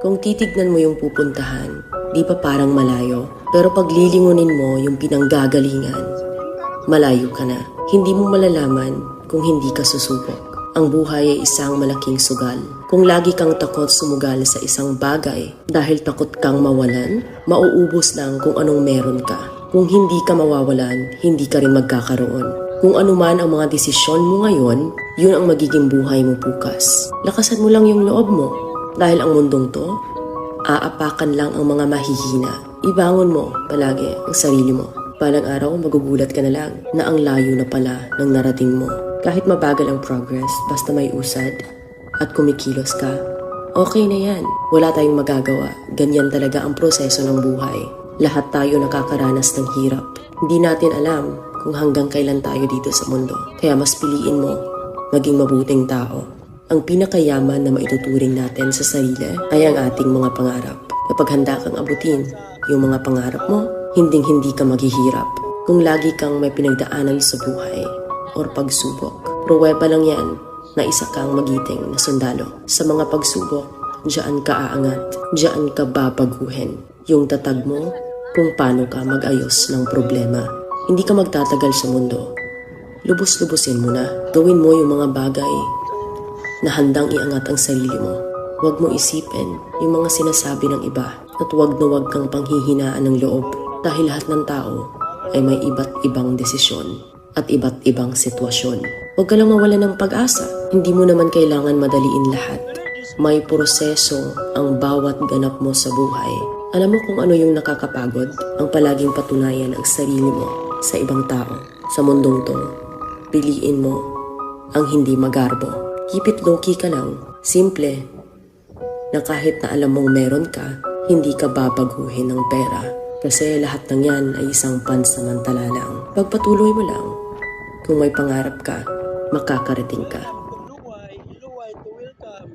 Kung titignan mo yung pupuntahan, di pa parang malayo. Pero pag lilingunin mo yung pinanggagalingan, malayo ka na. Hindi mo malalaman kung hindi ka susubok. Ang buhay ay isang malaking sugal. Kung lagi kang takot sumugal sa isang bagay dahil takot kang mawalan, mauubos lang kung anong meron ka. Kung hindi ka mawawalan, hindi ka rin magkakaroon. Kung ano man ang mga desisyon mo ngayon, yun ang magiging buhay mo bukas. Lakasan mo lang yung loob mo dahil ang mundong to, aapakan lang ang mga mahihina. Ibangon mo palagi ang sarili mo. Balang araw, magugulat ka na lang na ang layo na pala ng narating mo. Kahit mabagal ang progress, basta may usad at kumikilos ka, okay na yan. Wala tayong magagawa. Ganyan talaga ang proseso ng buhay. Lahat tayo nakakaranas ng hirap. Hindi natin alam kung hanggang kailan tayo dito sa mundo. Kaya mas piliin mo maging mabuting tao. Ang pinakayaman na maituturing natin sa sarili ay ang ating mga pangarap. Kapag handa kang abutin yung mga pangarap mo, hinding-hindi ka maghihirap. Kung lagi kang may pinagdaanan sa buhay or pagsubok, pruweba lang yan na isa kang magiting na sundalo. Sa mga pagsubok, diyan ka aangat, diyan ka babaguhin. Yung tatag mo kung paano ka mag-ayos ng problema. Hindi ka magtatagal sa mundo. Lubos-lubusin mo na. Gawin mo yung mga bagay na handang iangat ang sarili mo. Huwag mo isipin yung mga sinasabi ng iba at huwag na huwag kang panghihinaan ng loob dahil lahat ng tao ay may iba't ibang desisyon at iba't ibang sitwasyon. Huwag ka lang mawala ng pag-asa. Hindi mo naman kailangan madaliin lahat. May proseso ang bawat ganap mo sa buhay. Alam mo kung ano yung nakakapagod? Ang palaging patunayan ang sarili mo sa ibang tao. Sa mundong to, piliin mo ang hindi magarbo. Keep it low-key ka lang. Simple. Na kahit na alam mong meron ka, hindi ka babaguhin ng pera. Kasi lahat ng yan ay isang pansamantala lang. Pagpatuloy mo lang. Kung may pangarap ka, makakarating ka. Luway to welcome.